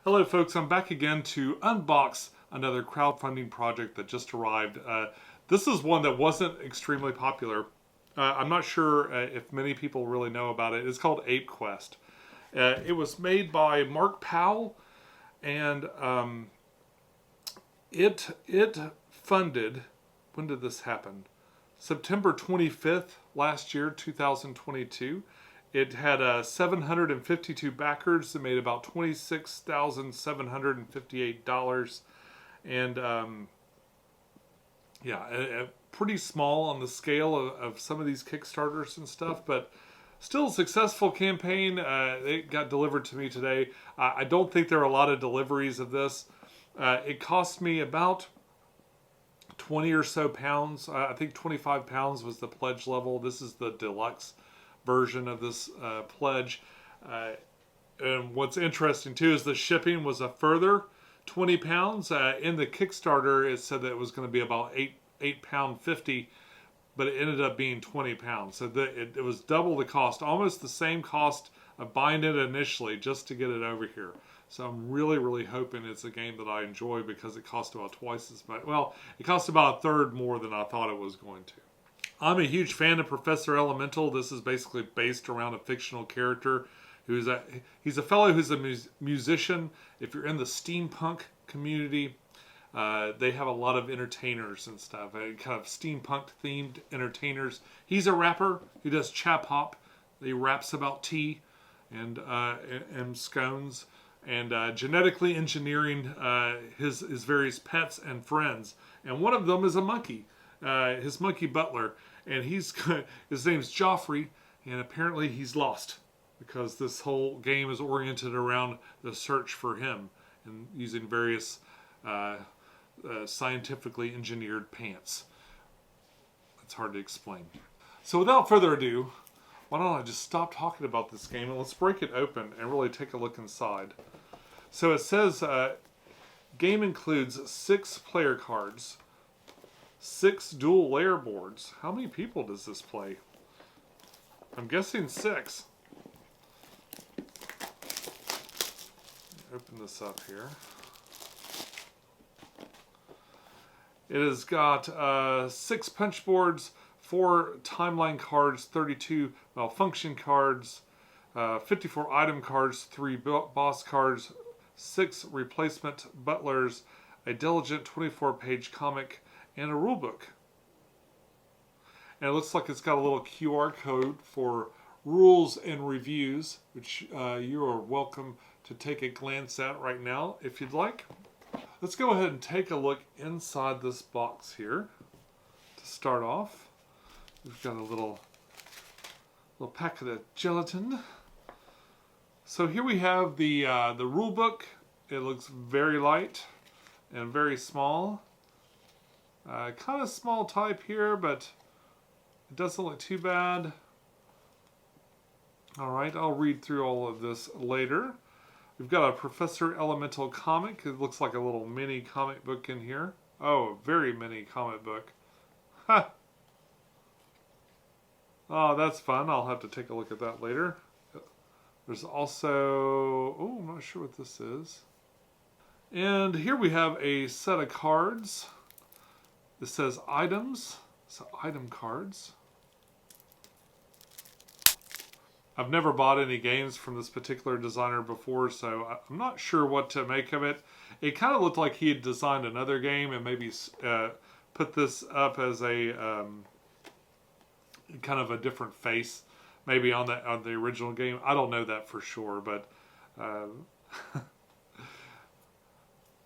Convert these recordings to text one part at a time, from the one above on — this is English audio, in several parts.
Hello folks, I'm back again to unbox another crowdfunding project that just arrived. This is one that wasn't extremely popular. I'm not sure if many people really know about it. It's called ApeQuest. It was made by Mark Powell, and it funded, when did this happen? September 25th last year, 2022. It had 752 backers that made about $26,758, and pretty small on the scale of some of these Kickstarters and stuff, but still a successful campaign. It got delivered to me today. I don't think there are a lot of deliveries of this. It cost me about 20 or so pounds. I think 25 pounds was the pledge level. This is the deluxe version of this pledge. And what's interesting too is the shipping was a further 20 pounds. In the Kickstarter, it said that it was going to be about £8.50, but it ended up being 20 pounds. So it was double the cost, almost the same cost of buying it initially just to get it over here. So I'm really hoping it's a game that I enjoy, because it cost about twice as much. Well, it cost about a third more than I thought it was going to. I'm a huge fan of Professor Elemental. This is basically based around a fictional character he's a fellow who's a musician. If you're in the steampunk community, they have a lot of entertainers and stuff, kind of steampunk themed entertainers. He's a rapper. He does chap hop. He raps about tea and scones, and genetically engineering his various pets and friends. And one of them is a monkey. His monkey butler, and his name's Joffrey, and apparently he's lost, because this whole game is oriented around the search for him and using various scientifically engineered pants. It's hard to explain. So without further ado, why don't I just stop talking about this game and let's break it open and really take a look inside. So it says game includes 6 player cards, 6 dual layer boards. How many people does this play? I'm guessing 6. Open this up here. It has got 6 punch boards, 4 timeline cards, 32 malfunction cards, 54 item cards, 3 boss cards, 6 replacement butlers, a diligent 24-page comic, and a rule book. And it looks like it's got a little QR code for rules and reviews, which you are welcome to take a glance at right now if you'd like. Let's go ahead and take a look inside this box here. To start off, we've got a little packet of gelatin. So here we have the rule book. It looks very light and very small. Kind of small type here, but it doesn't look too bad. Alright, I'll read through all of this later. We've got a Professor Elemental comic. It looks like a little mini comic book in here. Oh, a very mini comic book. Ha! Oh, that's fun. I'll have to take a look at that later. There's also... oh, I'm not sure what this is. And here we have a set of cards. This says items, so item cards. I've never bought any games from this particular designer before, so I'm not sure what to make of it. It kind of looked like he had designed another game and maybe put this up as a kind of a different face, maybe on the original game. I don't know that for sure, but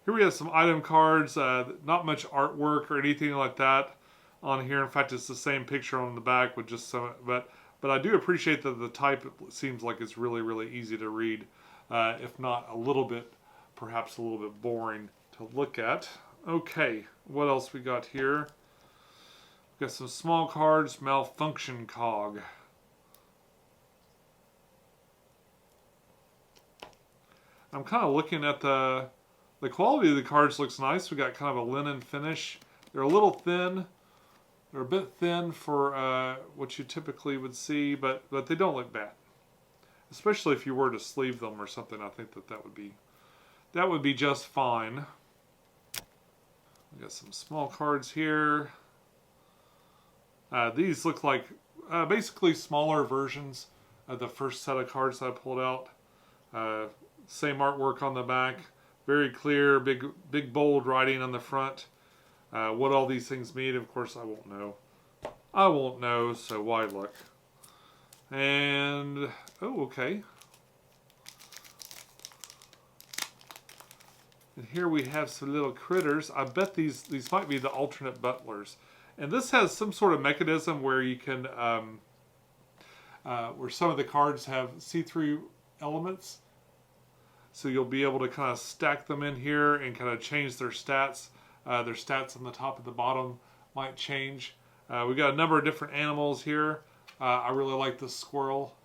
here we have some item cards. Not much artwork or anything like that on here. In fact, it's the same picture on the back with just some, but I do appreciate that the type seems like it's really easy to read, if not a little bit, perhaps a little bit boring to look at. Okay, what else we got here? We've got some small cards, malfunction cog. I'm kind of looking at the quality of the cards. Looks nice. We got kind of a linen finish. They're a little thin. They're a bit thin for what you typically would see, but they don't look bad. Especially if you were to sleeve them or something, I think that would be that would be just fine. We got some small cards here. These look like basically smaller versions of the first set of cards that I pulled out. Same artwork on the back. Very clear, big bold writing on the front. What all these things mean, of course, I won't know. I won't know, so why look? And, oh, okay. And here we have some little critters. I bet these might be the alternate butlers. And this has some sort of mechanism where you can, where some of the cards have see-through elements. So you'll be able to kind of stack them in here and kind of change their stats. Their stats on the top and the bottom might change. We've got a number of different animals here. I really like this squirrel.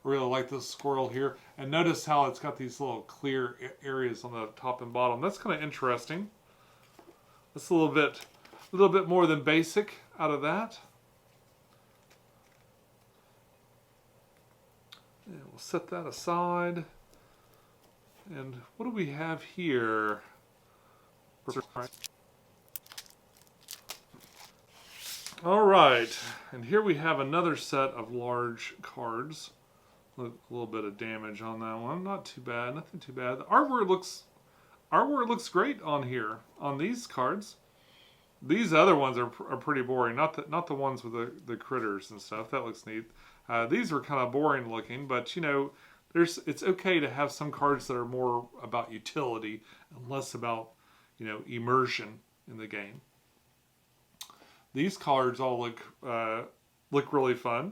I really like this squirrel here. And notice how it's got these little clear areas on the top and bottom. That's kind of interesting. That's a little bit more than basic out of that. And we'll set that aside. And what do we have here? All right, and here we have another set of large cards. A little bit of damage on that one. Not too bad. Nothing too bad. The artwork looks great on here on these cards. These other ones are pretty boring. Not the ones with the critters and stuff. That looks neat. These are kind of boring looking, but you know, it's okay to have some cards that are more about utility and less about, you know, immersion in the game. These cards all look really fun.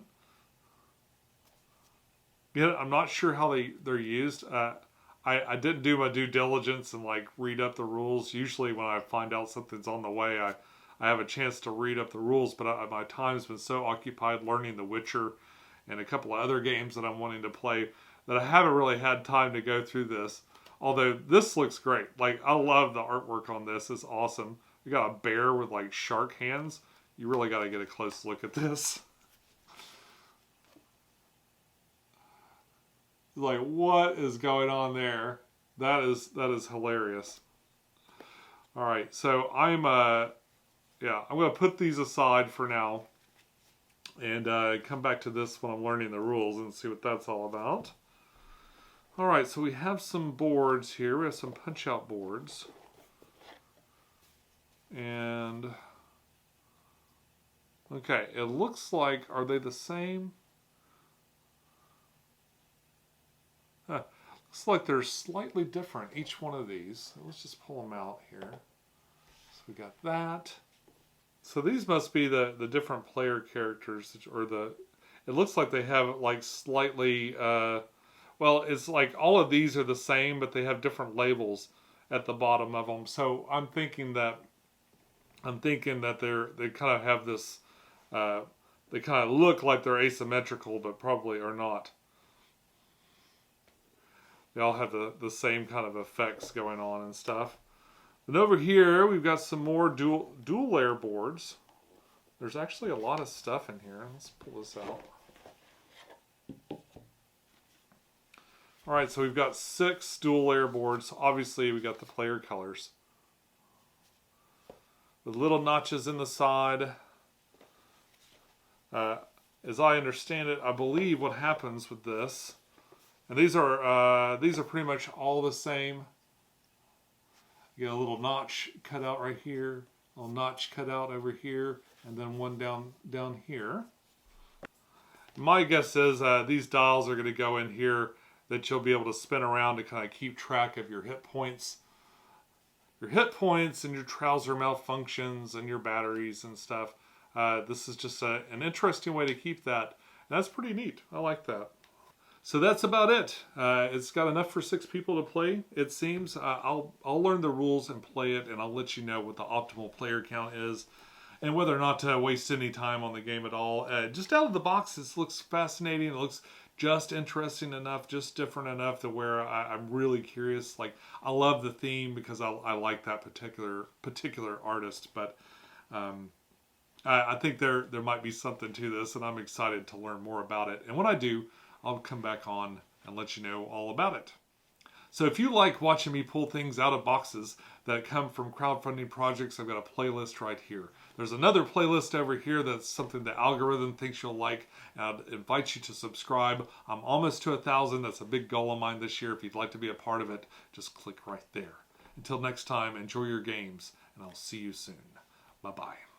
Yeah, I'm not sure how they're used. I didn't do my due diligence and like read up the rules. Usually when I find out something's on the way, I have a chance to read up the rules, but my time's been so occupied learning The Witcher and a couple of other games that I'm wanting to play that I haven't really had time to go through this. Although this looks great. Like, I love the artwork on this. It's awesome. You got a bear with like shark hands. You really got to get a close look at this. Like, what is going on there? That is hilarious. All right, so I'm going to put these aside for now and come back to this when I'm learning the rules and see what that's all about. All right, so we have some boards here. We have some punch-out boards. And, okay, it looks like, are they the same? Huh. Looks like they're slightly different, each one of these. Let's just pull them out here. So we got that. So these must be the different player characters, or it looks like they have like slightly, well, it's like all of these are the same, but they have different labels at the bottom of them. So I'm thinking that they kind of have this, they kind of look like they're asymmetrical, but probably are not. They all have the same kind of effects going on and stuff. And over here, we've got some more dual layer boards. There's actually a lot of stuff in here. Let's pull this out. All right, so we've got 6 dual layer boards. Obviously, we got the player colors. With little notches in the side. As I understand it, I believe what happens with this, and these are pretty much all the same. You get a little notch cut out right here, a little notch cut out over here, and then one down here. My guess is these dials are going to go in here that you'll be able to spin around to kind of keep track of your hit points. Your hit points and your trouser malfunctions and your batteries and stuff. This is just an interesting way to keep that. And that's pretty neat. I like that. So that's about it. It's got enough for 6 people to play, it seems. I'll learn the rules and play it, and I'll let you know what the optimal player count is and whether or not to waste any time on the game at all. Just out of the box, this looks fascinating. It looks just interesting enough, just different enough to where I'm really curious. Like, I love the theme because I like that particular artist, but I think there might be something to this, and I'm excited to learn more about it. And when I do, I'll come back on and let you know all about it. So if you like watching me pull things out of boxes that come from crowdfunding projects, I've got a playlist right here. There's another playlist over here that's something the algorithm thinks you'll like, and I'd invite you to subscribe. I'm almost to 1,000. That's a big goal of mine this year. If you'd like to be a part of it, just click right there. Until next time, enjoy your games, and I'll see you soon. Bye-bye.